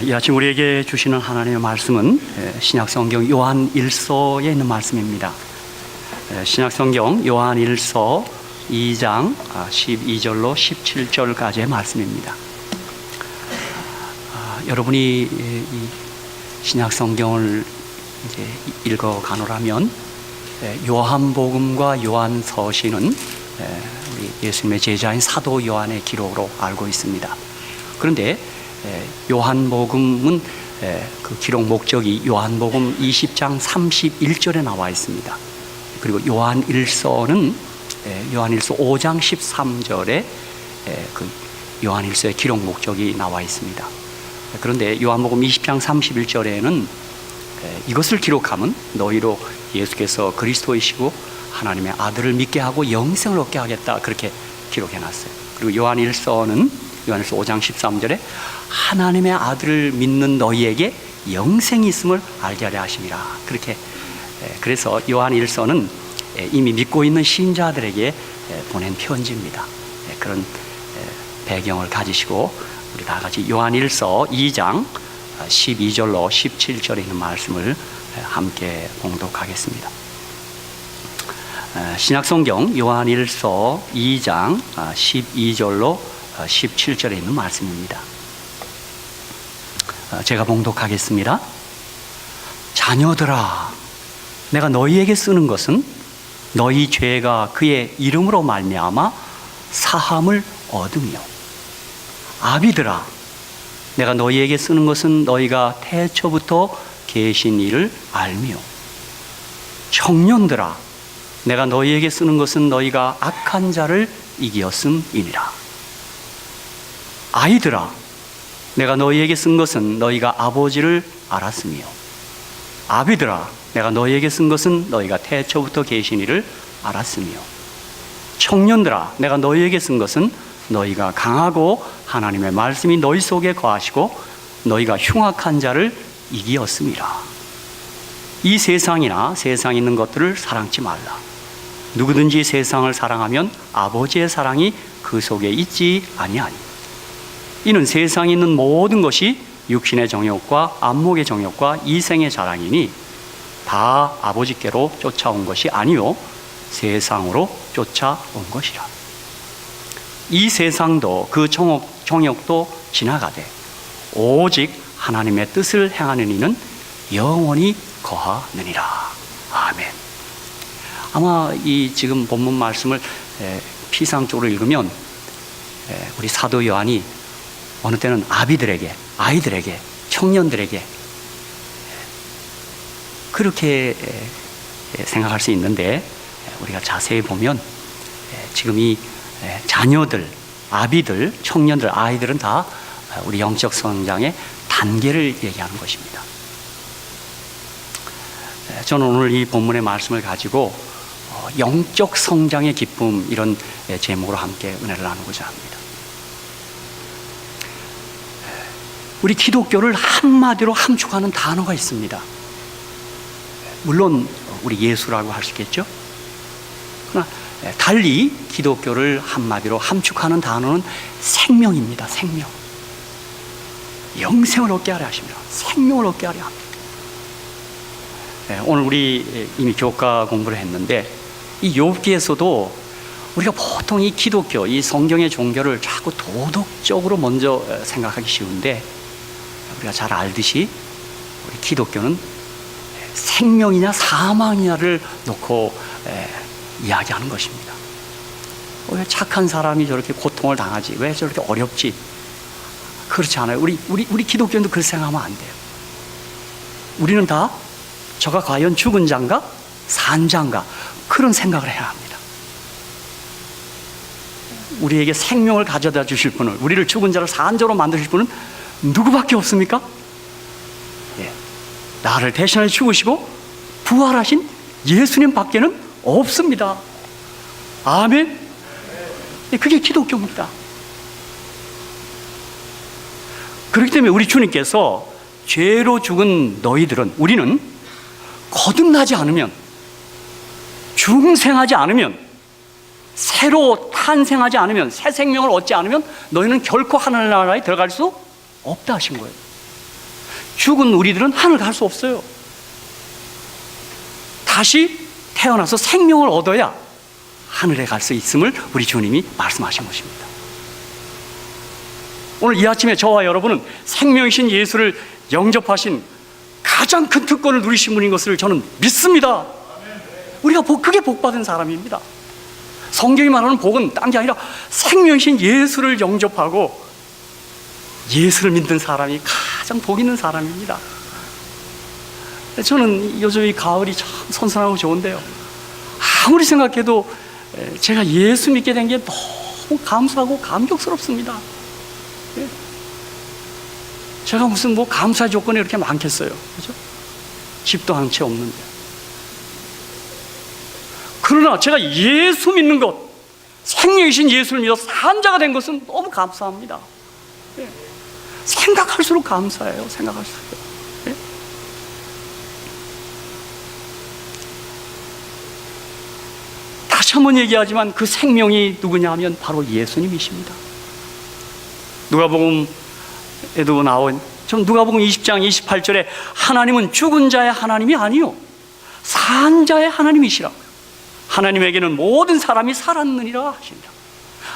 이 아침 우리에게 주시는 하나님의 말씀은 신약성경 요한 1서에 있는 말씀입니다. 신약성경 요한 1서 2장 12절로 17절까지의 말씀입니다. 여러분이 이 신약성경을 이제 읽어가노라면 요한복음과 요한서신은 우리 예수님의 제자인 사도 요한의 기록으로 알고 있습니다. 그런데 요한복음은 그 기록 목적이 요한복음 20장 31절에 나와 있습니다. 그리고 요한 1서는 요한 1서 5장 13절에 그 요한 1서의 기록 목적이 나와 있습니다. 그런데 요한복음 20장 31절에는 이것을 기록함은 너희로 예수께서 그리스도이시고 하나님의 아들을 믿게 하고 영생을 얻게 하겠다, 그렇게 기록해 놨어요. 그리고 요한 1서는 요한 1서 5장 13절에 하나님의 아들을 믿는 너희에게 영생이 있음을 알게 하려 하심이라, 그렇게. 그래서 요한 1서는 이미 믿고 있는 신자들에게 보낸 편지입니다. 그런 배경을 가지시고 우리 다 같이 요한 1서 2장 12절로 17절에 있는 말씀을 함께 봉독하겠습니다. 신약성경 요한 1서 2장 12절로 17절에 있는 말씀입니다. 제가 봉독하겠습니다. 자녀들아, 내가 너희에게 쓰는 것은 너희 죄가 그의 이름으로 말미암아 사함을 얻으며, 아비들아, 내가 너희에게 쓰는 것은 너희가 태초부터 계신 이를 알며, 청년들아, 내가 너희에게 쓰는 것은 너희가 악한 자를 이기었음이니라. 아이들아, 내가 너희에게 쓴 것은 너희가 아버지를 알았으며, 아비들아, 내가 너희에게 쓴 것은 너희가 태초부터 계신 이를 알았으며, 청년들아, 내가 너희에게 쓴 것은 너희가 강하고 하나님의 말씀이 너희 속에 거하시고 너희가 흉악한 자를 이기었음이라. 이 세상이나 세상에 있는 것들을 사랑치 말라. 누구든지 세상을 사랑하면 아버지의 사랑이 그 속에 있지 아니하니. 이는 세상에 있는 모든 것이 육신의 정욕과 안목의 정욕과 이생의 자랑이니 다 아버지께로 쫓아온 것이 아니요 세상으로 쫓아온 것이라. 이 세상도 그 정욕도 지나가되 오직 하나님의 뜻을 행하는 이는 영원히 거하느니라. 아멘. 아마 이 지금 본문 말씀을 피상적으로 읽으면 우리 사도 요한이 어느 때는 아비들에게, 아이들에게, 청년들에게 그렇게 생각할 수 있는데, 우리가 자세히 보면 지금 이 자녀들, 아비들, 청년들, 아이들은 다 우리 영적 성장의 단계를 얘기하는 것입니다. 저는 오늘 이 본문의 말씀을 가지고 영적 성장의 기쁨, 이런 제목으로 함께 은혜를 나누고자 합니다. 우리 기독교를 한마디로 함축하는 단어가 있습니다. 물론 우리 예수라고 할 수 있겠죠. 그러나 달리 기독교를 한마디로 함축하는 단어는 생명입니다. 생명. 영생을 얻게 하려 하십니다. 생명을 얻게 하려 합니다. 오늘 우리 이미 교과 공부를 했는데, 이 욥기에서도 우리가 보통 이 기독교, 이 성경의 종교를 자꾸 도덕적으로 먼저 생각하기 쉬운데, 우리가 잘 알듯이 우리 기독교는 생명이냐 사망이냐를 놓고 이야기하는 것입니다. 왜 착한 사람이 저렇게 고통을 당하지? 왜 저렇게 어렵지? 그렇지 않아요. 우리 기독교인도 그렇게 생각하면 안 돼요. 우리는 다 저가 과연 죽은 자인가 산 자인가, 그런 생각을 해야 합니다. 우리에게 생명을 가져다 주실 분을, 우리를 죽은 자를 산 자로 만드실 분은 누구밖에 없습니까? 나를 대신하여 죽으시고 부활하신 예수님 밖에는 없습니다. 아멘. 그게 기독교입니다. 그렇기 때문에 우리 주님께서 죄로 죽은 너희들은, 우리는 거듭나지 않으면, 중생하지 않으면, 새로 탄생하지 않으면, 새 생명을 얻지 않으면 너희는 결코 하늘나라에 들어갈 수 없다 하신 거예요. 죽은 우리들은 하늘 갈 수 없어요. 다시 태어나서 생명을 얻어야 하늘에 갈 수 있음을 우리 주님이 말씀하신 것입니다. 오늘 이 아침에 저와 여러분은 생명이신 예수를 영접하신 가장 큰 특권을 누리신 분인 것을 저는 믿습니다. 우리가 크게 복받은 사람입니다. 성경이 말하는 복은 딴 게 아니라 생명이신 예수를 영접하고 예수를 믿는 사람이 가장 복 있는 사람입니다. 저는 요즘 이 가을이 참 선선하고 좋은데요, 아무리 생각해도 제가 예수 믿게 된 게 너무 감사하고 감격스럽습니다. 제가 무슨 감사 조건이 이렇게 많겠어요, 그죠? 집도 한 채 없는데. 그러나 제가 예수 믿는 것, 생명이신 예수를 믿어 산자가 된 것은 너무 감사합니다. 생각할수록 감사해요. 생각할수록. 다시 한번 얘기하지만 그 생명이 누구냐 하면 바로 예수님이십니다. 누가복음에도 나온 누가복음 20장 28절에 하나님은 죽은 자의 하나님이 아니요 산 자의 하나님이시라. 하나님에게는 모든 사람이 살았느니라 하십니다.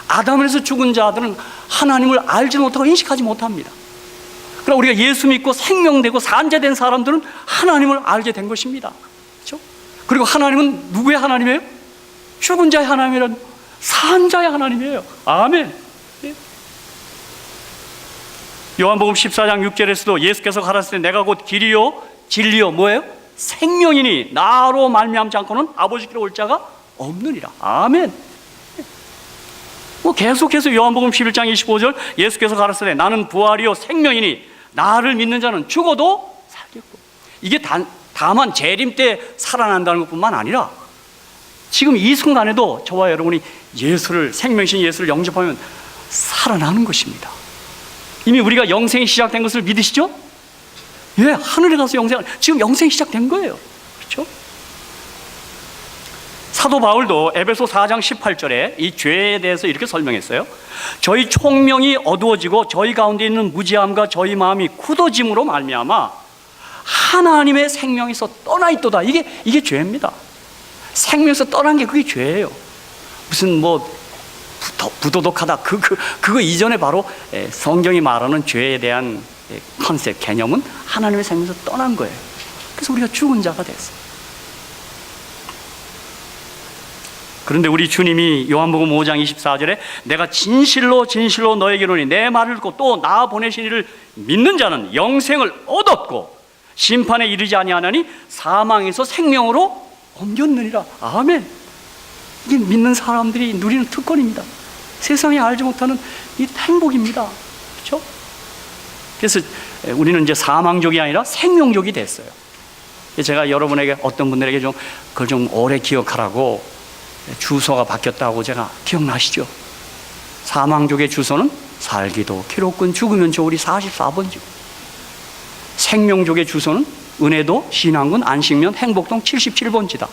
아담에서 죽은 자들은 하나님을 알지 못하고 인식하지 못합니다. 그러나 우리가 예수 믿고 생명되고 산자 된 사람들은 하나님을 알게 된 것입니다. 그렇죠? 그리고 하나님은 누구의 하나님이에요? 죽은 자의 하나님이란 산자의 하나님이에요. 아멘. 요한복음 14장 6절에서도 예수께서 가라사대 내가 곧 길이요 진리요 뭐예요? 생명이니 나로 말미암지 않고는 아버지께로 올 자가 없느니라. 아멘. 계속해서 요한복음 11장 25절 예수께서 가라사대 나는 부활이요 생명이니 나를 믿는 자는 죽어도 살겠고. 이게 다만 재림 때 살아난다는 것뿐만 아니라 지금 이 순간에도 저와 여러분이 예수를, 생명이신 예수를 영접하면 살아나는 것입니다. 이미 우리가 영생이 시작된 것을 믿으시죠? 예, 하늘에 가서 지금 영생이 시작된 거예요. 그렇죠? 사도 바울도 에베소 4장 18절에 이 죄에 대해서 이렇게 설명했어요. 저희 총명이 어두워지고 저희 가운데 있는 무지함과 저희 마음이 굳어짐으로 말미암아 하나님의 생명에서 떠나 있도다. 이게 죄입니다. 생명에서 떠난 게 그게 죄예요. 무슨 부도덕하다 그거 이전에 바로 성경이 말하는 죄에 대한 컨셉, 개념은 하나님의 생명에서 떠난 거예요. 그래서 우리가 죽은 자가 됐어요. 그런데 우리 주님이 요한복음 5장 24절에 내가 진실로 진실로 너에게 이르노니 내 말을 듣고 또 나 보내신 이를 믿는 자는 영생을 얻었고 심판에 이르지 아니하나니 사망에서 생명으로 옮겼느니라. 아멘. 이게 믿는 사람들이 누리는 특권입니다. 세상에 알지 못하는 이 행복입니다. 그렇죠? 그래서 우리는 이제 사망족이 아니라 생명족이 됐어요. 제가 여러분에게 어떤 분들에게 그걸 좀 오래 기억하라고 주소가 바뀌었다고 제가 기억나시죠? 사망족의 주소는 살기도 기록군 죽으면 좋으리 44번지고 생명족의 주소는 은혜도 신안군 안식면 행복동 77번지다.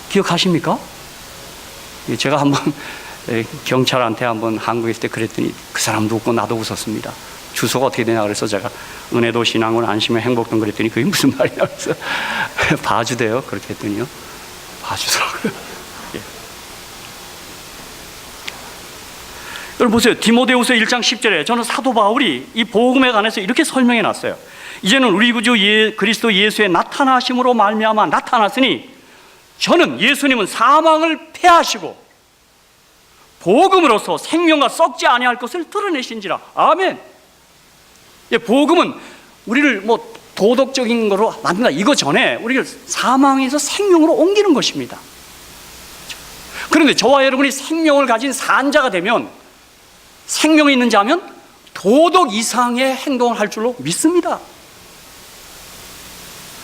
기억하십니까? 제가 한번 경찰한테 한번 한국에 있을 때 그랬더니 그 사람도 웃고 나도 웃었습니다. 주소가 어떻게 되냐 그래서 제가 은혜도 신앙은 안심에 행복동 그랬더니 그게 무슨 말이냐 그래서 봐주대요. 그렇게 했더니요 봐주더라고요. 예. 여러분 보세요. 디모데후서 1장 10절에 저는 사도 바울이 이 복음에 관해서 이렇게 설명해 놨어요. 이제는 우리 구주 그리스도 예수의 나타나심으로 말미암아 나타났으니 저는 예수님은 사망을 패하시고 복음으로서 생명과 썩지 아니할 것을 드러내신지라. 아멘. 예, 복음은 우리를 도덕적인 거로 만든다 이거 전에 우리를 사망에서 생명으로 옮기는 것입니다. 그런데 저와 여러분이 생명을 가진 산자가 되면, 생명이 있는 자면 도덕 이상의 행동을 할 줄로 믿습니다.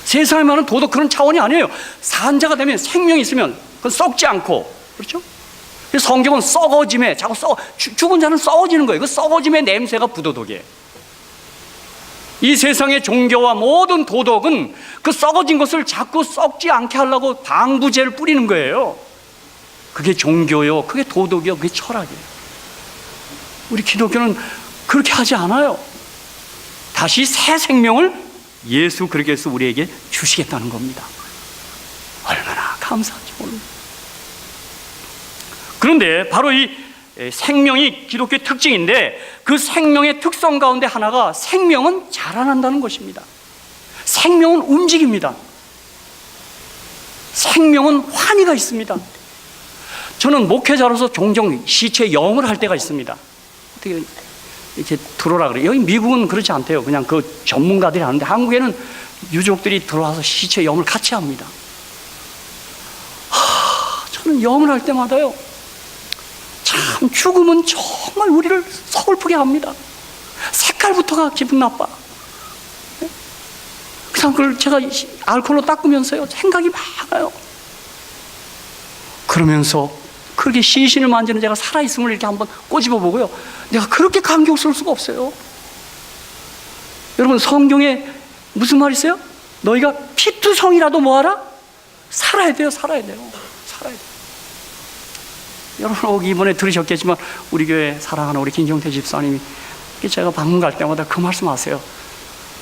세상에 말하는 도덕 그런 차원이 아니에요. 산자가 되면 생명이 있으면 그건 썩지 않고, 그렇죠? 성경은 썩어짐에 자꾸 죽은 자는 썩어지는 거예요. 그 썩어짐의 냄새가 부도덕이에요. 이 세상의 종교와 모든 도덕은 그 썩어진 것을 자꾸 썩지 않게 하려고 방부제를 뿌리는 거예요. 그게 종교요, 그게 도덕이요, 그게 철학이에요. 우리 기독교는 그렇게 하지 않아요. 다시 새 생명을 예수 그리스도께서 우리에게 주시겠다는 겁니다. 얼마나 감사하죠. 그런데 바로 이 생명이 기독교의 특징인데, 그 생명의 특성 가운데 하나가 생명은 자라난다는 것입니다. 생명은 움직입니다. 생명은 환희가 있습니다. 저는 목회자로서 종종 시체 영을 할 때가 있습니다. 어떻게 이렇게 들어오라 그래요. 여기 미국은 그렇지 않대요. 그냥 그 전문가들이 하는데, 한국에는 유족들이 들어와서 시체 염을 같이 합니다. 저는 염을 할 때마다요, 참 죽음은 정말 우리를 서글프게 합니다. 색깔부터가 기분 나빠. 그냥 그걸 제가 알코올로 닦으면서요, 생각이 많아요. 그러면서 그렇게 시신을 만지는 제가 살아있음을 이렇게 한번 꼬집어 보고요, 내가 그렇게 감격스러울 수가 없어요. 여러분, 성경에 무슨 말 있어요? 너희가 피투성이라도 뭐하라? 살아야 돼요. 살아야 돼요. 살아야 돼요. 여러분, 이번에 들으셨겠지만 우리 교회 사랑하는 우리 김경태 집사님이, 제가 방문 갈 때마다 그 말씀 하세요.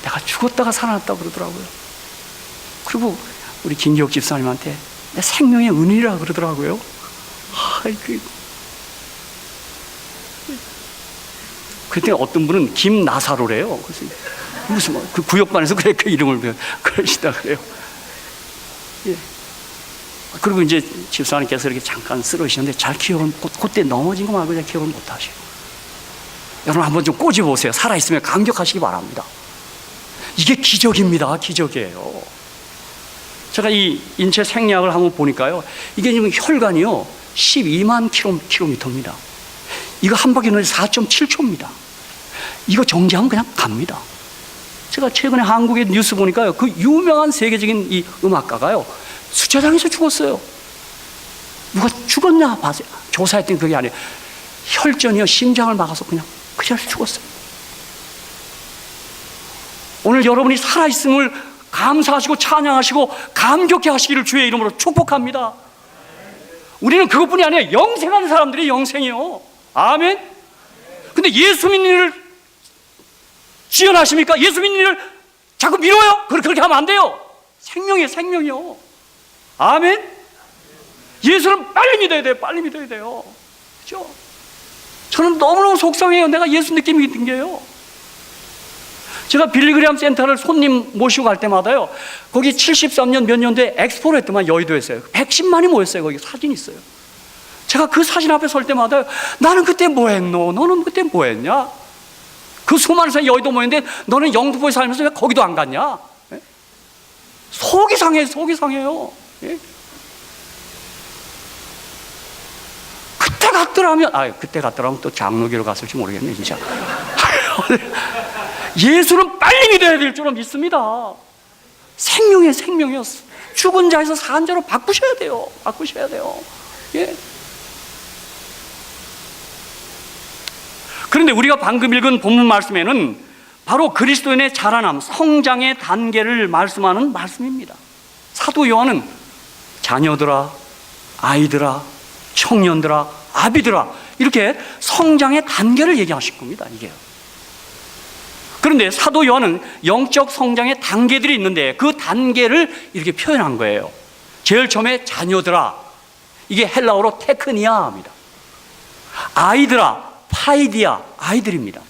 내가 죽었다가 살아났다고 그러더라고요. 그리고 우리 김기옥 집사님한테 내 생명의 은혜라 그러더라고요. 그때 어떤 분은 김나사로래요. 그래서 무슨 그 구역반에서 그래 그 이름을 그러시다 그래요. 예. 그리고 이제 집사님께서 이렇게 잠깐 쓰러지셨는데 잘 기억을, 그때 넘어진 거 말고 잘 기억을 못 하셔요. 여러분, 한번 좀 꼬집어보세요. 살아있으면 감격하시기 바랍니다. 이게 기적입니다. 기적이에요. 제가 이 인체 생리학을 한번 보니까요, 이게 지금 혈관이요 12만 킬로미터입니다. 이거 한 바퀴 돌면 4.7초입니다. 이거 정지하면 그냥 갑니다. 제가 최근에 한국의 뉴스 보니까요, 그 유명한 세계적인 이 음악가가요, 주차장에서 죽었어요. 누가 죽었냐 봐세요. 조사했더니 그게 아니에요. 혈전이요, 심장을 막아서 그냥 그 자리에서 죽었어요. 오늘 여러분이 살아있음을 감사하시고 찬양하시고 감격해 하시기를 주의 이름으로 축복합니다. 우리는 그것뿐이 아니에요. 영생하는 사람들이 영생이요. 아멘. 근데 예수 믿는 일을 지연하십니까? 예수 믿는 일을 자꾸 미뤄요? 그렇게 하면 안 돼요. 생명이에요. 생명이요. 아멘. 예수는 빨리 믿어야 돼요. 빨리 믿어야 돼요. 그렇죠? 저는 너무너무 속상해요. 내가 예수 느낌이 든 게요. 제가 빌리그램 센터를 손님 모시고 갈 때마다요, 거기 73년 몇 년도에 엑스포를 했더만, 여의도에 했어요. 110만이 모였어요. 거기 사진 있어요. 제가 그 사진 앞에 설 때마다 나는 그때 뭐 했노? 너는 그때 뭐 했냐? 그 수많은 사람이 여의도 모였는데 너는 영등포에 살면서 왜 거기도 안 갔냐? 예? 속이 상해요. 속이 상해요. 예? 그때 갔더라면 또 장로교로 갔을지 모르겠네 진짜. 예수는 빨리 믿어야 될 줄은 믿습니다. 생명이에요. 생명이요. 죽은 자에서 산 자로 바꾸셔야 돼요. 바꾸셔야 돼요. 예. 그런데 우리가 방금 읽은 본문 말씀에는 바로 그리스도인의 자라남, 성장의 단계를 말씀하는 말씀입니다. 사도 요한은 자녀들아, 아이들아, 청년들아, 아비들아, 이렇게 성장의 단계를 얘기하실 겁니다. 이게요. 그런데 사도 요한은 영적 성장의 단계들이 있는데 그 단계를 이렇게 표현한 거예요. 제일 처음에 자녀들아, 이게 헬라어로 테크니아입니다. 아이들아, 파이디아, 아이들입니다.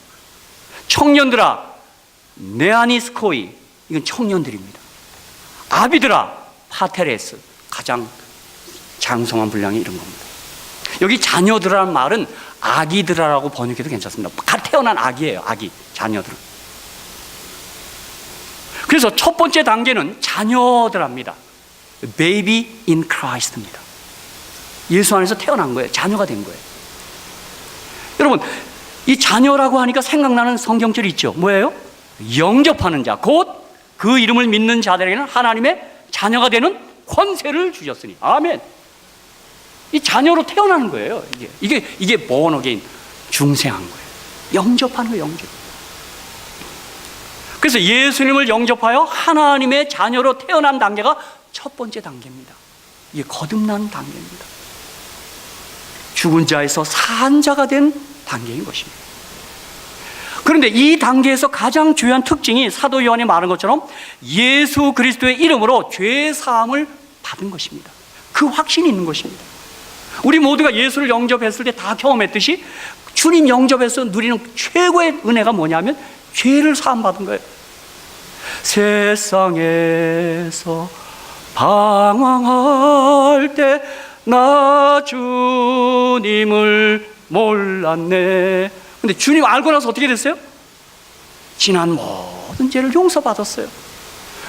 청년들아, 네아니스코이, 이건 청년들입니다. 아비들아, 파테레스, 가장 장성한 분량이 이런 겁니다. 여기 자녀들이라는 말은 아기들아라고 번역해도 괜찮습니다. 갓 태어난 아기예요. 아기, 자녀들. 그래서 첫 번째 단계는 자녀들합니다. Baby in Christ입니다. 예수 안에서 태어난 거예요. 자녀가 된 거예요. 여러분, 이 자녀라고 하니까 생각나는 성경절이 있죠. 뭐예요? 영접하는 자, 곧 그 이름을 믿는 자들에게는 하나님의 자녀가 되는 권세를 주셨으니. 아멘. 이 자녀로 태어나는 거예요. 이게 born again, 중생한 거예요. 영접하는 거예요. 영접. 그래서 예수님을 영접하여 하나님의 자녀로 태어난 단계가 첫 번째 단계입니다. 이게 거듭난 단계입니다. 죽은 자에서 산 자가 된 단계인 것입니다. 그런데 이 단계에서 가장 중요한 특징이 사도 요한이 말한 것처럼 예수 그리스도의 이름으로 죄 사함을 받은 것입니다. 그 확신이 있는 것입니다. 우리 모두가 예수를 영접했을 때 다 경험했듯이 주님 영접해서 누리는 최고의 은혜가 뭐냐면 죄를 사함 받은 거예요. 세상에서 방황할 때 나 주님을 몰랐네. 근데 주님 알고 나서 어떻게 됐어요? 지난 모든 죄를 용서받았어요.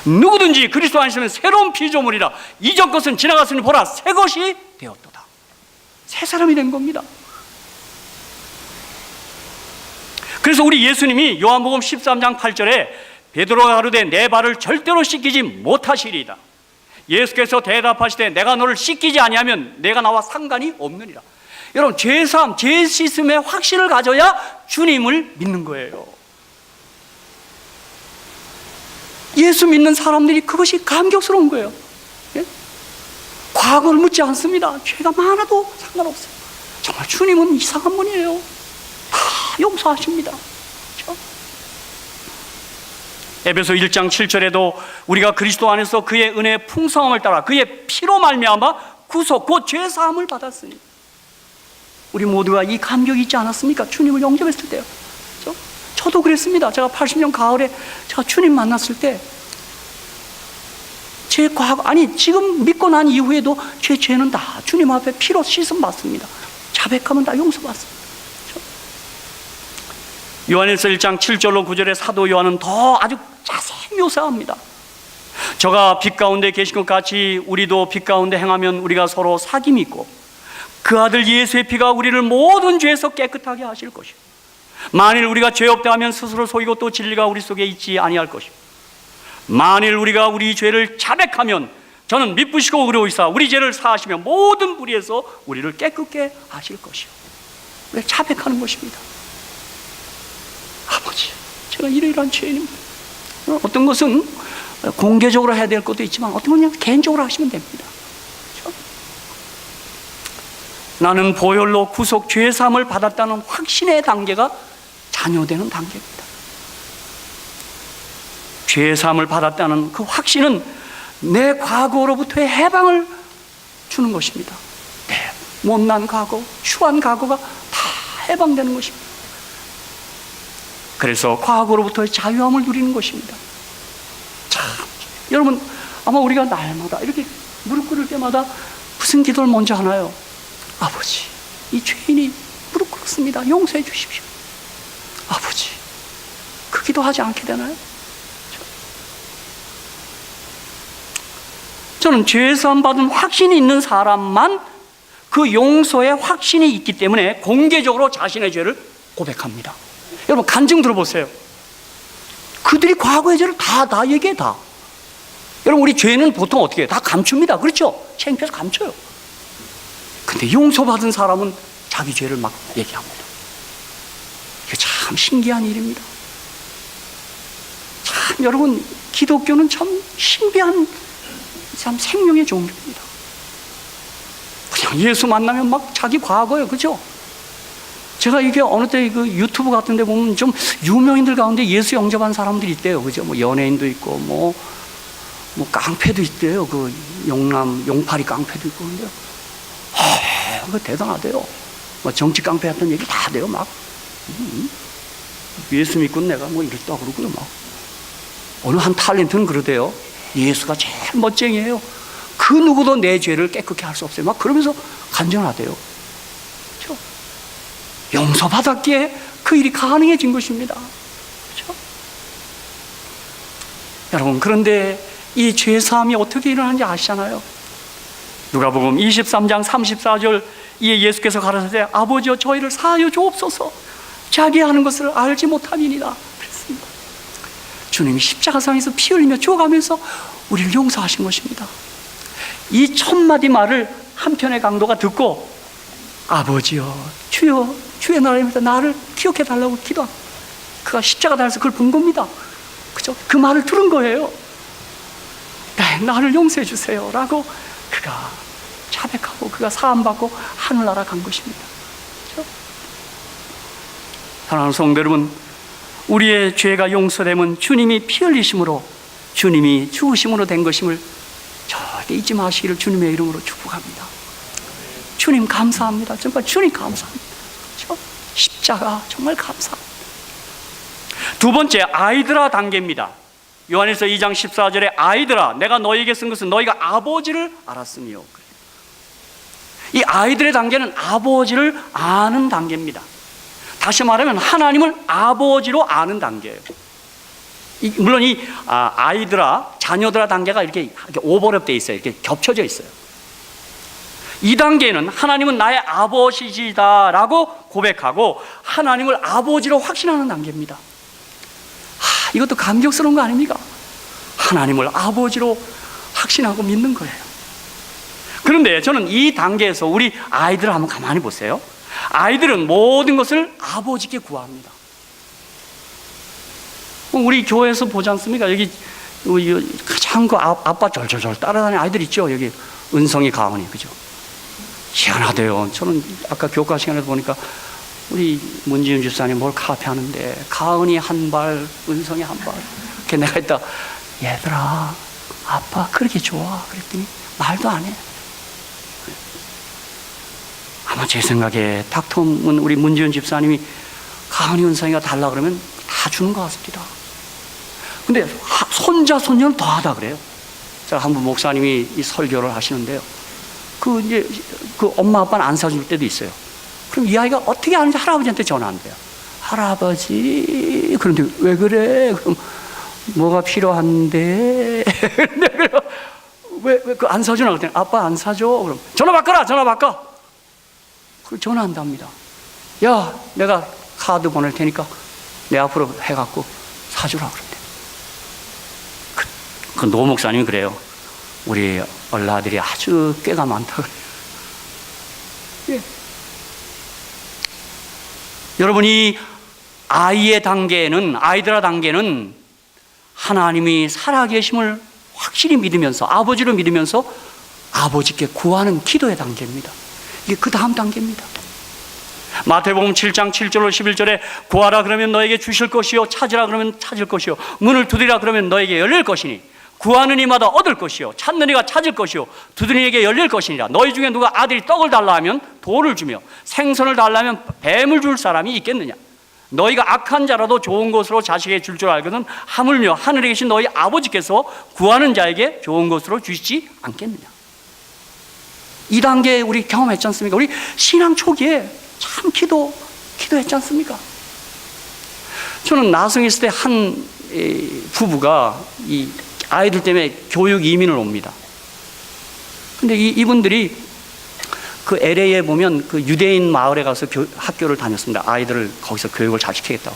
누구든지 그리스도 안에서는 새로운 피조물이라 이전 것은 지나갔으니 보라 새 것이 되었도다. 새 사람이 된 겁니다. 그래서 우리 예수님이 요한복음 13장 8절에 베드로가 가로되 내 발을 절대로 씻기지 못하시리이다. 예수께서 대답하시되 내가 너를 씻기지 아니하면 내가 나와 상관이 없느니라. 여러분 죄사함, 죄 씻음의 확신을 가져야 주님을 믿는 거예요. 예수 믿는 사람들이 그것이 감격스러운 거예요. 예? 과거를 묻지 않습니다. 죄가 많아도 상관없어요. 정말 주님은 이상한 분이에요. 다 용서하십니다. 그렇죠? 에베소 1장 7절에도 우리가 그리스도 안에서 그의 은혜의 풍성함을 따라 그의 피로 말미암아 구속 곧 죄사함을 받았으니 우리 모두가 이 감격이 있지 않았습니까? 주님을 영접했을 때요. 그렇죠? 저도 그랬습니다. 제가 80년 가을에 제가 주님 만났을 때 제 과거, 아니 지금 믿고 난 이후에도 제 죄는 다 주님 앞에 피로 씻음 받습니다. 자백하면 다 용서받습니다. 그렇죠? 요한일서 1장 7절로 9절에 사도 요한은 더 아주 자세히 묘사합니다. 저가 빛 가운데 계신 것 같이 우리도 빛 가운데 행하면 우리가 서로 사귐이 있고 그 아들 예수의 피가 우리를 모든 죄에서 깨끗하게 하실 것이요 만일 우리가 죄 없다 하면 스스로 속이고 또 진리가 우리 속에 있지 아니할 것이요 만일 우리가 우리 죄를 자백하면 저는 미쁘시고 의로우시사 우리 죄를 사하시며 모든 불의에서 우리를 깨끗게 하실 것이요. 왜 자백하는 것입니다. 아버지, 제가 이러이러한 죄인입니다. 어떤 것은 공개적으로 해야 될 것도 있지만 어떤 건 그냥 개인적으로 하시면 됩니다. 그렇죠? 나는 보혈로 구속 죄사함을 받았다는 확신의 단계가 자녀되는 단계입니다. 죄사함을 받았다는 그 확신은 내 과거로부터의 해방을 주는 것입니다. 내 못난 과거, 추한 과거가 다 해방되는 것입니다. 그래서 과거로부터의 자유함을 누리는 것입니다. 참, 여러분 아마 우리가 날마다 이렇게 무릎 꿇을 때마다 무슨 기도를 먼저 하나요? 아버지, 이 죄인이 무릎 꿇습니다. 용서해 주십시오. 아버지, 그 기도하지 않게 되나요? 저는 죄사함 받은 확신이 있는 사람만 그 용서의 확신이 있기 때문에 공개적으로 자신의 죄를 고백합니다. 여러분 간증 들어보세요. 그들이 과거의 죄를 다 얘기해 다. 여러분 우리 죄는 보통 어떻게 해요? 다 감춥니다. 그렇죠? 창피해서 감춰요. 근데 용서받은 사람은 자기 죄를 막 얘기합니다. 이게 참 신기한 일입니다. 참 여러분 기독교는 참 신비한 참 생명의 종교입니다. 그냥 예수 만나면 막 자기 과거예요. 그죠? 제가 이게 어느 때 그 유튜브 같은 데 보면 좀 유명인들 가운데 예수 영접한 사람들이 있대요. 그죠? 뭐 연예인도 있고, 뭐 깡패도 있대요. 그 용파리 깡패도 있고, 그런데요. 그거 대단하대요. 뭐 정치 깡패 같은 얘기 다 돼요. 막. 예수 믿고 내가 뭐 이랬다 그러고요. 막. 어느 한 탤런트는 그러대요. 예수가 제일 멋쟁이에요. 그 누구도 내 죄를 깨끗게 할 수 없어요. 막 그러면서 간증하대요. 그렇죠? 용서받았기에 그 일이 가능해진 것입니다. 그렇죠? 여러분 그런데 이 죄사함이 어떻게 일어나는지 아시잖아요. 누가복음 23장 34절 이에 예수께서 가라사대 아버지여 저희를 사하여 주옵소서 자기 하는 것을 알지 못함이니라 그랬습니다. 주님이 십자가상에서 피 흘리며 죽어가면서 우리를 용서하신 것입니다. 이 첫 마디 말을 한편의 강도가 듣고 아버지여 주여 주의 나라입니다. 나를 기억해 달라고 기도합니다. 그가 십자가 달아서 그걸 본 겁니다. 그죠? 그 말을 들은 거예요. 네, 나를 용서해 주세요 라고 그가 자백하고 그가 사함받고 하늘나라 간 것입니다. 그죠? 사랑하는 성도 여러분, 우리의 죄가 용서되면 주님이 피 흘리심으로, 주님이 죽으심으로 된 것임을 절대 잊지 마시기를 주님의 이름으로 축복합니다. 주님 감사합니다. 정말 주님 감사합니다. 십자가 정말 감사합니다. 두 번째, 아이들아 단계입니다. 요한일서 2장 14절에 아이들아 내가 너희에게 쓴 것은 너희가 아버지를 알았으며, 이 아이들의 단계는 아버지를 아는 단계입니다. 다시 말하면 하나님을 아버지로 아는 단계예요. 물론 이 아이들아, 자녀들아 단계가 이렇게 오버랩되어 있어요. 이렇게 겹쳐져 있어요. 이 단계는 하나님은 나의 아버지시다라고 고백하고 하나님을 아버지로 확신하는 단계입니다. 이것도 감격스러운 거 아닙니까? 하나님을 아버지로 확신하고 믿는 거예요. 그런데 저는 이 단계에서 우리 아이들을 한번 가만히 보세요. 아이들은 모든 것을 아버지께 구합니다. 우리 교회에서 보지 않습니까? 여기 가장 그 아빠 절절절 따라다니는 아이들 있죠? 여기 은성이, 가은이, 그죠? 희한하대요. 저는 아까 교과 시간에 보니까 우리 문지윤 집사님 뭘 카피하는데 가은이 한 발, 은성이 한 발. 이렇게 내가 했다. 얘들아, 아빠 그렇게 좋아. 그랬더니 말도 안 해. 아마 제 생각에 닥터문 우리 문지윤 집사님이 가은이, 은성이가 달라 그러면 다 주는 것 같습니다. 근데 손자, 손녀는 더 하다 그래요. 제가 한번 목사님이 이 설교를 하시는데요. 이제 엄마 아빠는 안 사줄 때도 있어요. 그럼 이 아이가 어떻게 하는지 할아버지한테 전화한대요. 할아버지, 그런데 왜 그래? 그럼 뭐가 필요한데? 왜 그 안 사주나? 그랬더니 아빠 안 사줘. 그럼 전화 바꿔라, 전화 바꿔. 그걸 전화한답니다. 야, 내가 카드 보낼 테니까 내 앞으로 해갖고 사주라 그런대. 그 노 목사님이 그래요. 우리 얼라들이 아주 꾀가 많다 그래요. 예. 여러분, 이 아이의 단계는, 아이들의 단계는 하나님이 살아계심을 확실히 믿으면서, 아버지를 믿으면서 아버지께 구하는 기도의 단계입니다. 이게 그 다음 단계입니다. 마태복음 7장 7절로 11절에 구하라 그러면 너에게 주실 것이요, 찾으라 그러면 찾을 것이요, 문을 두드리라 그러면 너에게 열릴 것이니 구하는 이마다 얻을 것이요, 찾는 이가 찾을 것이요, 두드리는 이에게 열릴 것이니라. 너희 중에 누가 아들이 떡을 달라 하면 돌을 주며 생선을 달라 하면 뱀을 줄 사람이 있겠느냐? 너희가 악한 자라도 좋은 것으로 자식에게 줄 줄 알거든 하물며 하늘에 계신 너희 아버지께서 구하는 자에게 좋은 것으로 주시지 않겠느냐? 이 단계 우리 경험했지 않습니까? 우리 신앙 초기에 참 기도했지 않습니까? 저는 나성에 있을 때 한 부부가 이 아이들 때문에 교육 이민을 옵니다. 근데 이분들이 그 LA에 보면 그 유대인 마을에 가서 학교를 다녔습니다. 아이들을 거기서 교육을 잘 시키겠다고.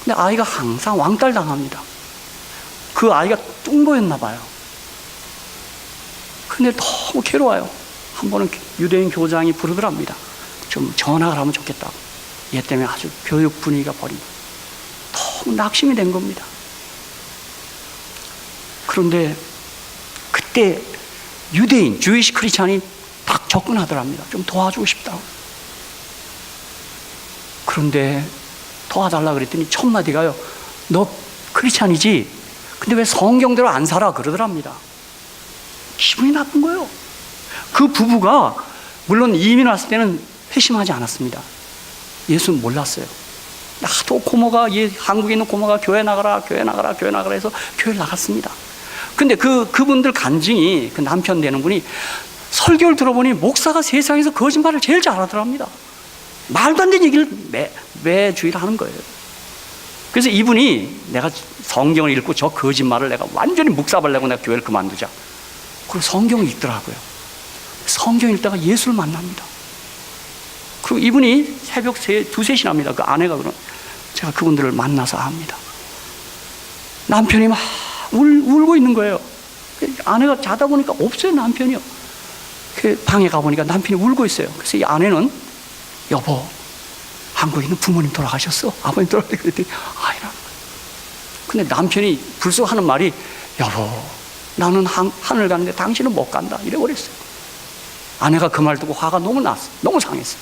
근데 아이가 항상 왕따를 당합니다. 그 아이가 뚱보였나 봐요. 근데 너무 괴로워요. 한 번은 유대인 교장이 부르더랍니다. 좀 전학을 하면 좋겠다고. 얘 때문에 아주 교육 분위기가 버립니다. 너무 낙심이 된 겁니다. 그런데 그때 유대인, 주이시 크리스찬이 딱 접근하더랍니다. 좀 도와주고 싶다고. 그런데 도와달라 그랬더니 첫 마디가요, 너 크리스찬이지? 근데 왜 성경대로 안 살아? 그러더랍니다. 기분이 나쁜 거예요. 그 부부가 물론 이민 왔을 때는 회심하지 않았습니다. 예수는 몰랐어요. 하도 고모가, 한국에 있는 고모가 교회 나가라, 교회 나가라, 교회 나가라 해서 교회를 나갔습니다. 근데 그분들 간증이, 그 남편 되는 분이 설교를 들어보니 목사가 세상에서 거짓말을 제일 잘하더랍니다. 말도 안 되는 얘기를 매주일 하는 거예요. 그래서 이분이 내가 성경을 읽고 저 거짓말을 내가 완전히 묵사발내고 내가 교회를 그만두자. 그리고 성경을 읽더라고요. 성경 읽다가 예수를 만납니다. 그리고 이분이 새벽 2, 3시 납니다. 그 아내가 제가 그분들을 만나서 합니다. 남편이 막 울고 있는 거예요. 아내가 자다 보니까 없어요, 남편이요. 그 방에 가보니까 남편이 울고 있어요. 그래서 이 아내는, 여보, 한국에 있는 부모님 돌아가셨어? 아버님 돌아가셨어? 그랬더니 아니라. 근데 남편이 불쑥 하는 말이, 여보, 나는 하늘 가는데 당신은 못 간다. 이래버렸어요. 아내가 그 말 듣고 화가 너무 났어요. 너무 상했어요.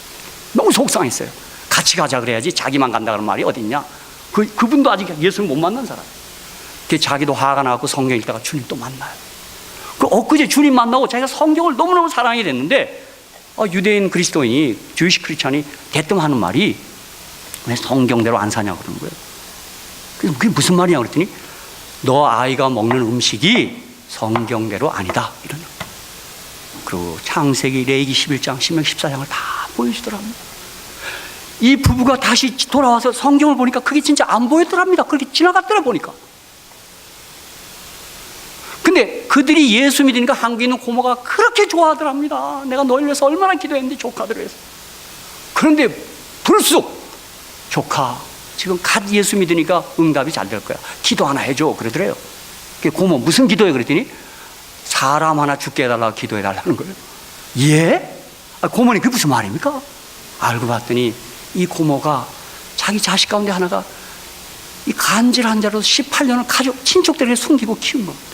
너무 속상했어요. 같이 가자 그래야지 자기만 간다 그런 말이 어딨냐? 그분도 아직 예수를 못 만난 사람. 자기도 화가 나고 성경 읽다가 주님 또 만나요. 엊그제 주님 만나고 자기가 성경을 너무너무 사랑이 됐는데 유대인 그리스도인이 주이시 크리스찬이 대뜸 하는 말이 왜 성경대로 안 사냐고 그러는 거예요. 그래서 그게 무슨 말이냐 그랬더니 너 아이가 먹는 음식이 성경대로 아니다 이러는 거예요. 그리고 창세기, 레위기 11장, 신명기 14장을 다 보여주더랍니다. 이 부부가 다시 돌아와서 성경을 보니까 그게 진짜 안 보였더랍니다. 그렇게 지나갔더라 보니까. 근데 그들이 예수 믿으니까 한국에 있는 고모가 그렇게 좋아하더랍니다. 내가 너희를 위해서 얼마나 기도했는데 조카들을 위해서. 그런데 불쑥 조카 지금 갓 예수 믿으니까 응답이 잘 될 거야. 기도 하나 해줘 그러더래요. 고모 무슨 기도해 그랬더니 사람 하나 죽게 해달라고 기도해달라는 거예요. 예? 고모님 그게 무슨 말입니까? 알고 봤더니 이 고모가 자기 자식 가운데 하나가 이 간질 환자로 18년을 가족 친척들에게 숨기고 키운 겁니다.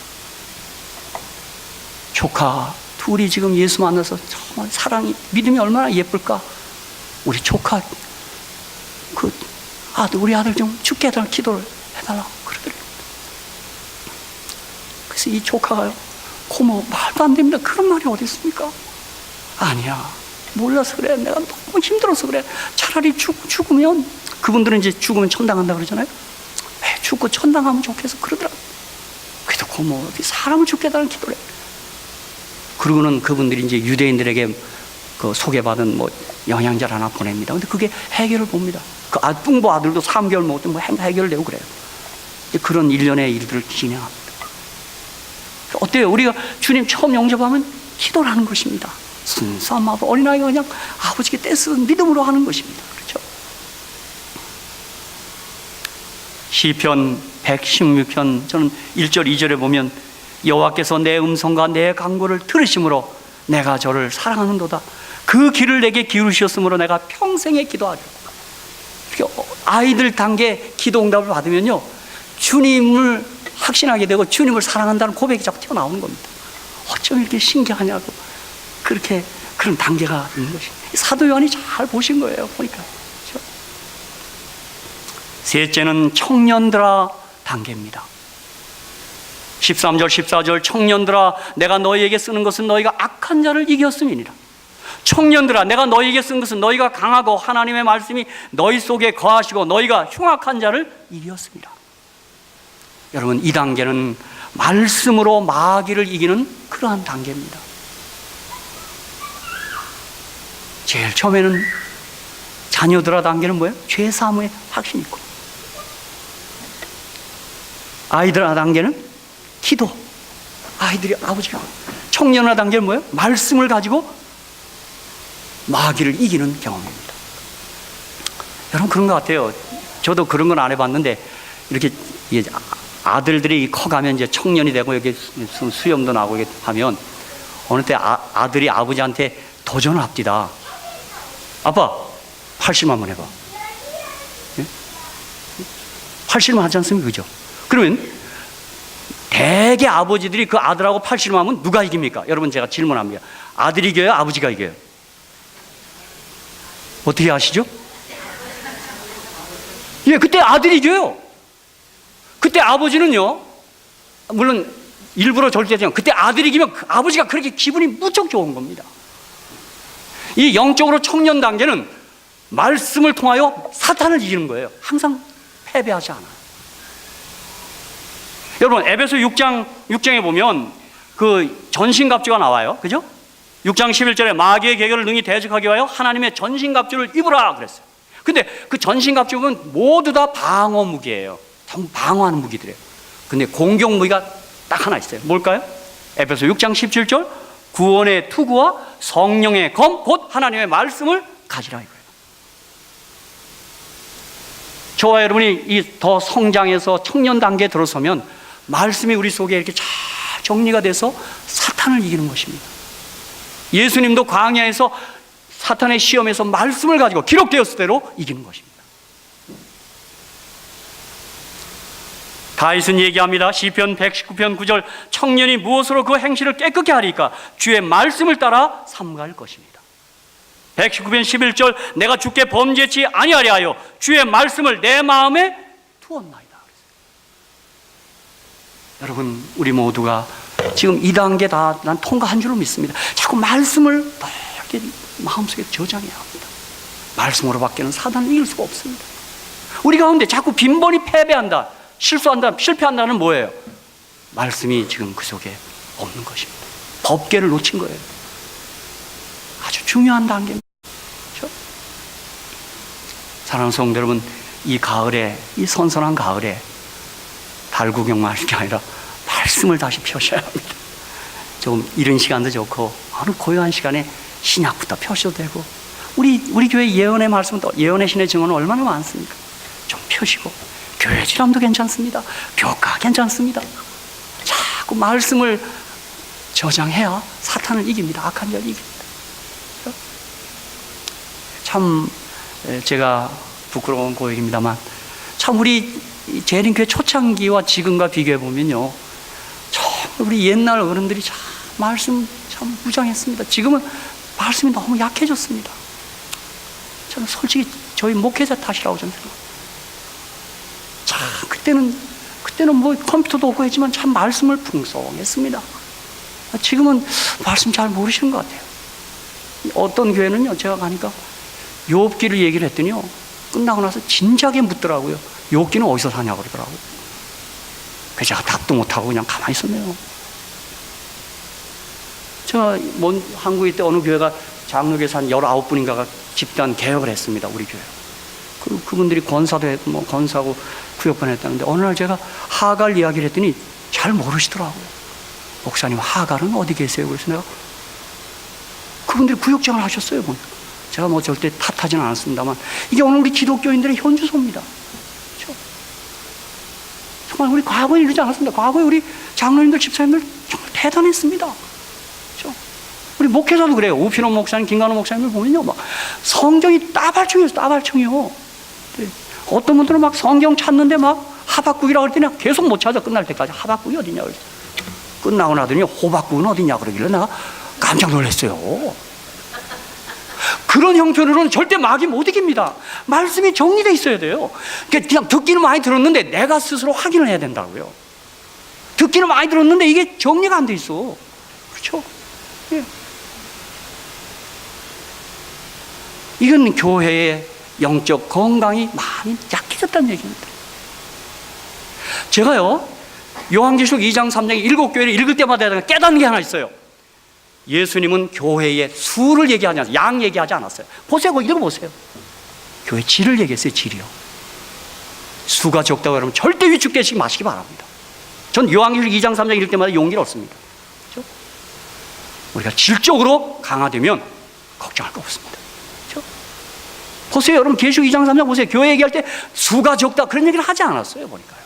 조카 둘이 지금 예수 만나서 정말 사랑이 믿음이 얼마나 예쁠까. 우리 조카 우리 아들 좀 죽게 해달라고 기도를 해달라고 그러더래요. 그래서 이 조카가요, 고모 말도 안 됩니다. 그런 말이 어디 있습니까? 아니야, 몰라서 그래. 내가 너무 힘들어서 그래. 차라리 죽으면, 그분들은 이제 죽으면 천당한다 그러잖아요. 왜 죽고 천당하면 좋겠어 그러더라고. 그래도 고모 사람을 죽게 해달라는 기도를 해. 그러고는 그분들이 이제 유대인들에게 그 소개받은 영양제를 하나 보냅니다. 근데 그게 해결을 봅니다. 그 뿡보 아들도 3개월 먹었더니 해결을 내고 그래요. 그런 일련의 일들을 진행합니다. 어때요? 우리가 주님 처음 영접하면 기도를 하는 것입니다. 순수한 어린아이가 그냥 아버지께 떼쓰는 믿음으로 하는 것입니다. 그렇죠? 시편 116편 저는 1절 2절에 보면 여호와께서 내 음성과 내 간구를 들으심으로 내가 저를 사랑하는도다. 그 길을 내게 기울이셨으므로 내가 평생에 기도하리라. 아이들 단계 기도 응답을 받으면요, 주님을 확신하게 되고 주님을 사랑한다는 고백이 자꾸 튀어나오는 겁니다. 어쩜 이렇게 신기하냐고. 그렇게 그런 단계가 있는 것이 사도 요한이 잘 보신 거예요. 보니까. 그렇죠? 셋째는 청년들아 단계입니다. 13절 14절 청년들아 내가 너희에게 쓰는 것은 너희가 악한 자를 이겼음이니라. 청년들아 내가 너희에게 쓴 것은 너희가 강하고 하나님의 말씀이 너희 속에 거하시고 너희가 흉악한 자를 이겼습니다. 여러분, 이 단계는 말씀으로 마귀를 이기는 그러한 단계입니다. 제일 처음에는 자녀들아 단계는 뭐예요? 죄 사함의 확신이 있고, 아이들아 단계는 기도, 아이들이 아버지가. 청년아 단계는 뭐예요? 말씀을 가지고 마귀를 이기는 경험입니다. 여러분 그런 것 같아요. 저도 그런 건 안 해봤는데 이렇게 아들들이 커가면 이제 청년이 되고 여기 수염도 나고 하면 어느 때 아들이 아버지한테 도전을 합디다. 아빠 80만 번 해봐. 예? 80만 하지 않습니까? 그죠? 그러면 대개 아버지들이 그 아들하고 80만 하면 누가 이깁니까? 여러분 제가 질문합니다. 아들이 이겨요? 아버지가 이겨요? 어떻게 아시죠? 예, 그때 아들이 이겨요. 그때 아버지는요, 물론 일부러 절대지만 그때 아들이 이기면 그 아버지가 그렇게 기분이 무척 좋은 겁니다. 이 영적으로 청년 단계는 말씀을 통하여 사탄을 이기는 거예요. 항상 패배하지 않아요. 여러분 에베소 6장에 보면 그 전신갑주가 나와요. 그죠? 6장 11절에 마귀의 계계를 능히 대적하기 위하여 하나님의 전신갑주를 입으라 그랬어요. 근데 그 전신갑주는 모두 다 방어 무기예요. 전부 방어하는 무기들이에요. 근데 공격 무기가 딱 하나 있어요. 뭘까요? 에베소 6장 17절 구원의 투구와 성령의 검 곧 하나님의 말씀을 가지라 이거예요. 저와 여러분이 더 성장해서 청년 단계에 들어서면 말씀이 우리 속에 이렇게 잘 정리가 돼서 사탄을 이기는 것입니다. 예수님도 광야에서 사탄의 시험에서 말씀을 가지고 기록되었을 대로 이기는 것입니다. 다윗은 얘기합니다. 시편 119편 9절 청년이 무엇으로 그 행실을 깨끗게 하리까? 주의 말씀을 따라 삼갈 것입니다. 119편 11절 내가 주께 범죄치 아니하려 하여 주의 말씀을 내 마음에 두었나이다. 여러분, 우리 모두가 지금 이 단계 다 난 통과한 줄로 믿습니다. 자꾸 말씀을 이렇게 마음속에 저장해야 합니다. 말씀으로 밖에는 사단을 이길 수가 없습니다. 우리 가운데 자꾸 빈번히 패배한다, 실수한다, 실패한다는 뭐예요? 말씀이 지금 그 속에 없는 것입니다. 법궤를 놓친 거예요. 아주 중요한 단계입니다. 그렇죠? 사랑하는 성도 여러분, 이 가을에, 이 선선한 가을에 달 구경만 하는 게 아니라 말씀을 다시 펴셔야 합니다. 조금 이른 시간도 좋고 어느 고요한 시간에 신약부터 펴셔도 되고, 우리 교회 예언의 말씀도, 예언의 신의 증언은 얼마나 많습니까? 좀 펴시고, 교회 지람도 괜찮습니다. 교과 괜찮습니다. 자꾸 말씀을 저장해야 사탄을 이깁니다. 악한 자를 이깁니다. 참 제가 부끄러운 고백입니다만, 참 우리 재림교회 초창기와 지금과 비교해 보면요, 참 우리 옛날 어른들이 참 말씀 참 무장했습니다. 지금은 말씀이 너무 약해졌습니다. 저는 솔직히 저희 목회자 탓이라고 저는 생각합니다. 참 그때는 뭐 컴퓨터도 없고 했지만 참 말씀을 풍성했습니다. 지금은 말씀 잘 모르시는 것 같아요. 어떤 교회는요, 제가 가니까 욥기를 얘기를 했더니요, 끝나고 나서 진작에 묻더라고요. 욥기는 어디서 사냐고 그러더라고요. 그래서 제가 답도 못하고 그냥 가만히 있었네요. 제가 한국에 때 어느 교회가 장로교에서 한 19분인가가 집단 개혁을 했습니다. 우리 교회. 그분들이 권사도 했고, 뭐 권사고 구역반 했다는데, 어느 날 제가 하갈 이야기를 했더니 잘 모르시더라고요. 목사님, 하갈은 어디 계세요? 그래서 내가, 그분들이 구역장을 하셨어요, 보니까. 제가 뭐 절대 탓하지는 않았습니다만, 이게 오늘 우리 기독교인들의 현주소입니다. 그렇죠? 정말 우리 과거에 이러지 않았습니다. 과거에 우리 장로님들, 집사님들 정말 대단했습니다. 그렇죠? 우리 목회자도 그래요. 우피노 목사님, 김관호 목사님을 보면요, 막 성경이 따발총이었어요. 따발총이요. 네. 어떤 분들은 막 성경 찾는데 막 하박국이라고 그랬더니 계속 못 찾아. 끝날 때까지 하박국이 어디냐 그랬어요. 끝나고 나더니 호박국은 어디냐 그러길래 내가 깜짝 놀랐어요. 그런 형편으로는 절대 마귀 못 이깁니다. 말씀이 정리되어 있어야 돼요. 그냥 듣기는 많이 들었는데 내가 스스로 확인을 해야 된다고요. 듣기는 많이 들었는데 이게 정리가 안 돼 있어. 그렇죠? 예. 이건 교회의 영적 건강이 많이 약해졌다는 얘기입니다. 제가요, 요한계시록 2장 3장 7교회를 읽을 때마다 깨닫는 게 하나 있어요. 예수님은 교회의 수를 얘기하지 않았어요. 양 얘기하지 않았어요. 보세요, 그거 읽어보세요. 교회 질을 얘기했어요. 질이요. 수가 적다고 그러면 절대 위축되시지 마시기 바랍니다. 전 요한계시록 2장 3장 읽을 때마다 용기를 얻습니다. 그렇죠? 우리가 질적으로 강화되면 걱정할 거 없습니다. 그렇죠? 보세요, 여러분, 계시록 2장 3장 보세요. 교회 얘기할 때 수가 적다 그런 얘기를 하지 않았어요. 보니까요.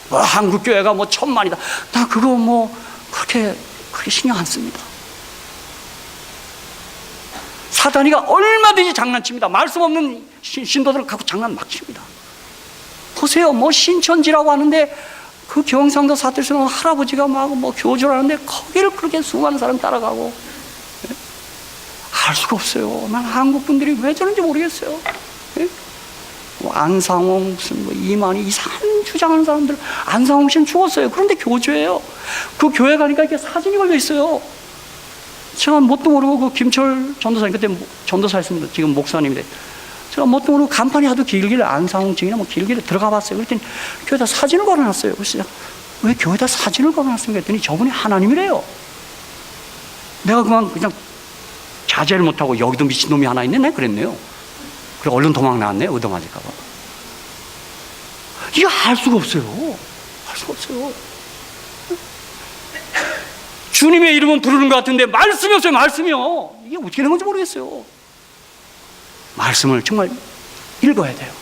뭐 한국 교회가 뭐 1000만이다. 나 그거 뭐 그렇게 신경 안 씁니다. 사단이가 얼마든지 장난칩니다. 말씀 없는 신도들을 갖고 장난 막 칩니다. 보세요, 뭐 신천지라고 하는데 그 경상도 사투리에서 할아버지가 막 뭐 교주를 하는데 거기를 그렇게 수많은 사람 따라가고, 예? 알 수가 없어요. 난 한국 분들이 왜 저런지 모르겠어요. 예? 뭐 안상홍 무슨 뭐 이만희 이상한 주장하는 사람들, 안상홍 씨는 죽었어요. 그런데 교주예요. 그 교회 가니까 이렇게 사진이 걸려 있어요. 제가 뭣도 모르고 그 김철 전도사님, 그때 전도사였습니다. 지금 목사님인데, 제가 뭣도 모르고 간판이 하도 길길래 안상홍 증이나 뭐 길길래 들어가 봤어요. 그랬더니 교회에다 사진을 걸어놨어요. 그래서 왜 교회에다 사진을 걸어놨습니까? 했더니 저분이 하나님이래요. 내가 그냥 자제를 못하고 여기도 미친놈이 하나 있네? 내가 그랬네요. 그래 얼른 도망 나왔네요. 얻어맞을까봐. 이거 알 수가 없어요. 알 수가 없어요. 주님의 이름은 부르는 것 같은데 말씀이 없어요. 말씀이요. 이게 어떻게 된 건지 모르겠어요. 말씀을 정말 읽어야 돼요.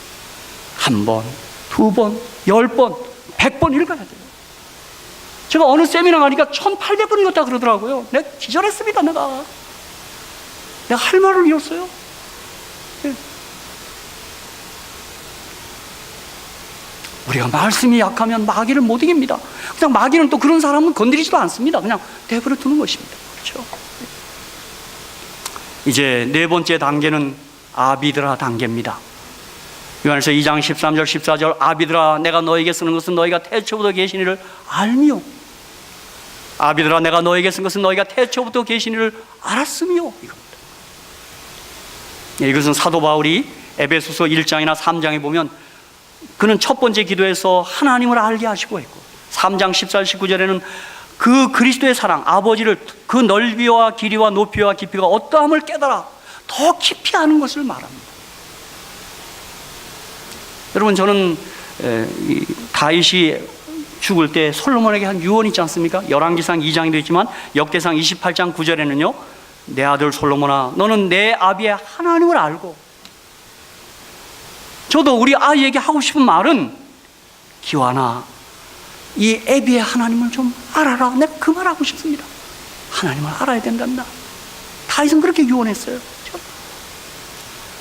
1번, 2번, 10번, 100번 읽어야 돼요. 제가 어느 세미나 가니까 1800번 읽었다 그러더라고요. 내가 기절했습니다. 내가 할 말을 잃었어요. 네. 우리가 말씀이 약하면 마귀를 못 이깁니다. 그냥 마귀는 또 그런 사람은 건드리지도 않습니다. 그냥 내버려 두는 것입니다. 그렇죠? 이제 네 번째 단계는 아비드라 단계입니다. 요한에서 2장 13절 14절 아비들아 내가 너에게 쓰는 것은 너희가 태초부터 계신 이를 알미요. 아비들아 내가 너에게 쓴 것은 너희가 태초부터 계신 이를 알았으며 이겁니다. 이것은 사도 바울이 에베소서 1장이나 3장에 보면 그는 첫 번째 기도에서 하나님을 알게 하시고 있고 3장 14, 19절에는 그 그리스도의 사랑, 아버지를 그 넓이와 길이와 높이와 깊이가 어떠함을 깨달아 더 깊이 아는 것을 말합니다. 여러분 저는 다윗이 죽을 때 솔로몬에게 한 유언 있지 않습니까? 열왕기상 2장에도 있지만 역대상 28장 9절에는요 내 아들 솔로몬아 너는 내 아비의 하나님을 알고, 저도 우리 아이에게 하고 싶은 말은 기완아 이 애비의 하나님을 좀 알아라. 내가 그 말 하고 싶습니다. 하나님을 알아야 된단다. 다윗은 그렇게 유언했어요.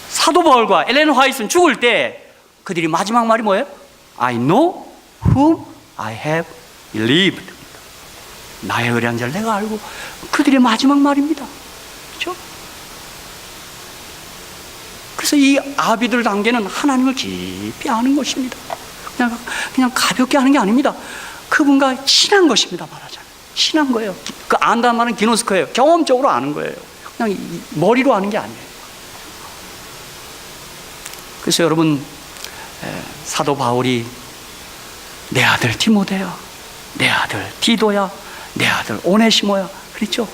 사도 바울과 엘렌 화이트는 죽을 때 그들이 마지막 말이 뭐예요? I know whom I have believed. 나의 의뢰한 자를 내가 알고. 그들의 마지막 말입니다. 그렇죠? 그래서 이 아비들 단계는 하나님을 깊이 아는 것입니다. 그냥 가볍게 하는 게 아닙니다. 그분과 친한 것입니다. 말하자면 친한 거예요. 그 안다는 말은 기노스코예요. 경험적으로 아는 거예요. 그냥 머리로 아는 게 아니에요. 그래서 여러분 사도 바울이 내 아들 디모데야, 내 아들 디도야, 내 아들 오네시모야 그랬죠.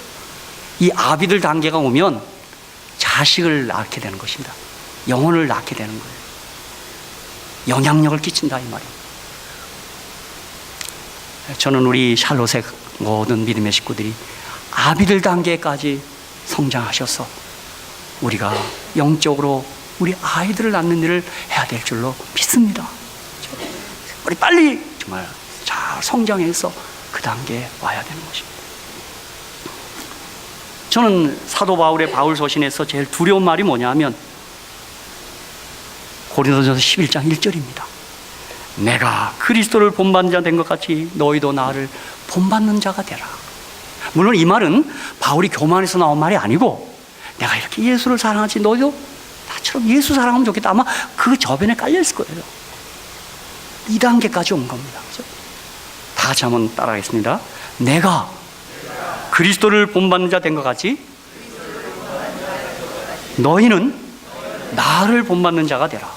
이 아비들 단계가 오면 자식을 낳게 되는 것입니다. 영혼을 낳게 되는 거예요. 영향력을 끼친다 이 말이에요. 저는 우리 샬롯의 모든 믿음의 식구들이 아비들 단계까지 성장하셔서 우리가 영적으로 우리 아이들을 낳는 일을 해야 될 줄로 믿습니다. 우리 빨리 정말 잘 성장해서 그 단계에 와야 되는 것입니다. 저는 사도 바울의 바울 서신에서 제일 두려운 말이 뭐냐면 고린도전서 11장 1절입니다. 내가 그리스도를 본받는 자 된 것 같이 너희도 나를 본받는 자가 되라. 물론 이 말은 바울이 교만해서 나온 말이 아니고 내가 이렇게 예수를 사랑하지 너희도 나처럼 예수 사랑하면 좋겠다. 아마 그 저변에 깔려있을 거예요. 2단계까지 온 겁니다. 그렇죠? 다 같이 한번 따라하겠습니다. 내가 그리스도를 본받는 자 된 것 같이 너희는 나를 본받는 자가 되라.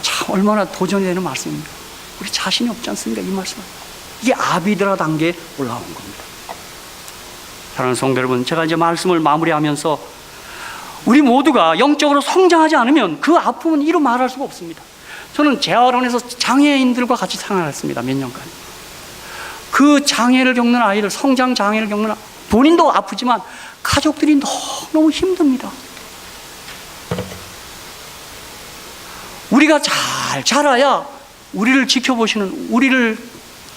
참 얼마나 도전이 되는 말씀입니다. 우리 자신이 없지 않습니까? 이 말씀은 이게 아비드라 단계에 올라온 겁니다. 사랑하는 성도 여러분, 제가 이제 말씀을 마무리하면서 우리 모두가 영적으로 성장하지 않으면 그 아픔은 이루 말할 수가 없습니다. 저는 재활원에서 장애인들과 같이 생활했습니다. 몇 년간. 그 장애를 겪는 아이들, 성장 장애를 겪는 본인도 아프지만 가족들이 너무 힘듭니다. 우리가 잘 자라야 우리를 지켜보시는, 우리를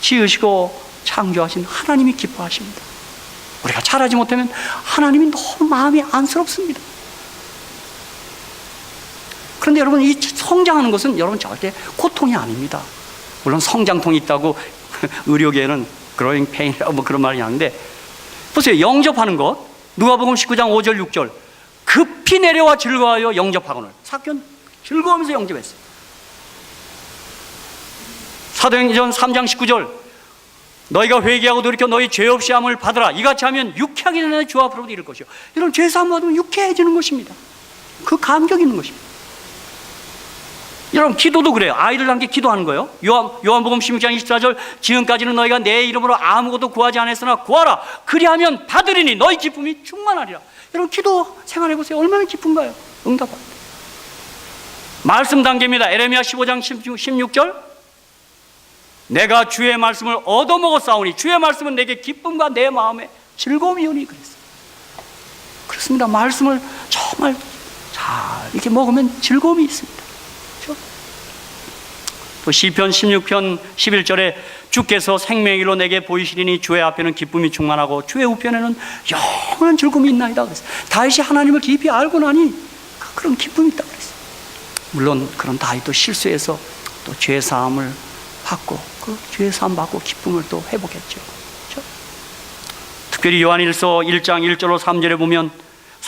지으시고 창조하신 하나님이 기뻐하십니다. 우리가 자라지 못하면 하나님이 너무 마음이 안쓰럽습니다. 그런데 여러분, 이 성장하는 것은 여러분 절대 고통이 아닙니다. 물론 성장통이 있다고 의료계에는 growing pain이라고 뭐 그런 말이 나는데, 보세요. 영접하는 것, 누가복음 19장 5절 6절 급히 내려와 즐거워하여 영접하거늘. 사건 즐거우면서 영접했어요. 사도행전 3장 19절 너희가 회개하고 돌이켜 너희 죄 없이 함을 받으라. 이같이 하면 유쾌하게 전에 주 앞으로 이를 것이요. 여러분, 죄 사함 받으면 유쾌해지는 것입니다. 그 감격이 있는 것입니다. 여러분, 기도도 그래요. 아이를 낳은 게 기도하는 거예요. 요한복음 16장 24절 지금까지는 너희가 내 이름으로 아무것도 구하지 않았으나 구하라. 그리하면 받으리니 너희 기쁨이 충만하리라. 여러분, 기도 생활해보세요. 얼마나 기쁜가요? 응답합니다. 말씀 단계입니다. 에레미야 15장 16절 내가 주의 말씀을 얻어먹었사오니 주의 말씀은 내게 기쁨과 내 마음에 즐거움이오니 그랬어요. 그렇습니다. 말씀을 정말 잘 이렇게 먹으면 즐거움이 있습니다. 그렇죠? 또 시편 16편 11절에 주께서 생명일로 내게 보이시리니 주의 앞에는 기쁨이 충만하고 주의 우편에는 영원한 즐거움이 있나이다 그랬어요. 다윗이 하나님을 깊이 알고 나니 그런 기쁨이 있다 그랬어요. 물론 그런 다윗도 실수해서 또 죄사함을 받고 그 죄사함 받고 기쁨을 또 회복했죠. 그렇죠? 특별히 요한일서 1장 1절로 3절에 보면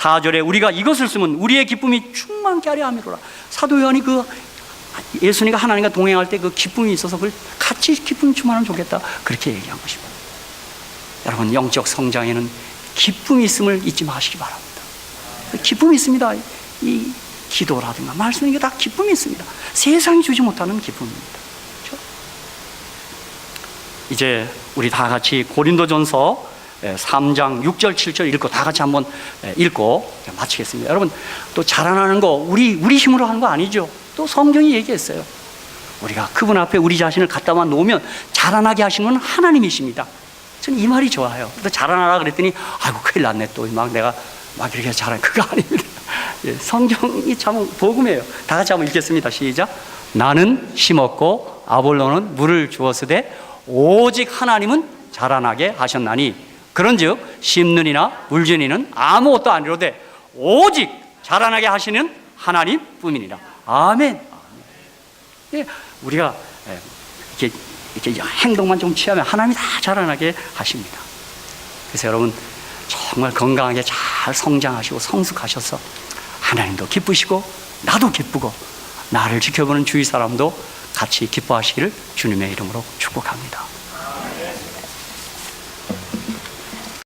4절에 우리가 이것을 쓰면 우리의 기쁨이 충만케 하려 함이로라. 사도 요한이 그 예수님과 하나님과 동행할 때 그 기쁨이 있어서 그걸 같이 기쁨이 충만하면 좋겠다, 그렇게 얘기한 것입니다. 여러분, 영적 성장에는 기쁨이 있음을 잊지 마시기 바랍니다. 기쁨이 있습니다. 이 기도라든가 말씀, 이게 다 기쁨이 있습니다. 세상이 주지 못하는 기쁨입니다. 그렇죠? 이제 우리 다 같이 고린도전서 3장 6절 7절 읽고 다 같이 한번 읽고 마치겠습니다. 여러분, 또 자라나는 거 우리 힘으로 하는 거 아니죠. 또 성경이 얘기했어요. 우리가 그분 앞에 우리 자신을 갖다만 놓으면 자라나게 하시는 건 하나님이십니다. 저는 이 말이 좋아요. 또 자라나라 그랬더니 아이고 큰일 났네, 또 내가 막 이렇게 자라, 그거 아닙니다. 성경이 참 복음이에요. 다 같이 한번 읽겠습니다. 시작. 나는 심었고 아볼로는 물을 주었으되 오직 하나님은 자라나게 하셨나니 그런즉 심는 이나 물주는 이는 아무것도 아니로되 오직 자라나게 하시는 하나님뿐이니라. 아멘. 우리가 이렇게 행동만 좀 취하면 하나님이 다 자라나게 하십니다. 그래서 여러분, 정말 건강하게 잘 성장하시고 성숙하셔서 하나님도 기쁘시고 나도 기쁘고 나를 지켜보는 주위 사람도 같이 기뻐하시기를 주님의 이름으로 축복합니다.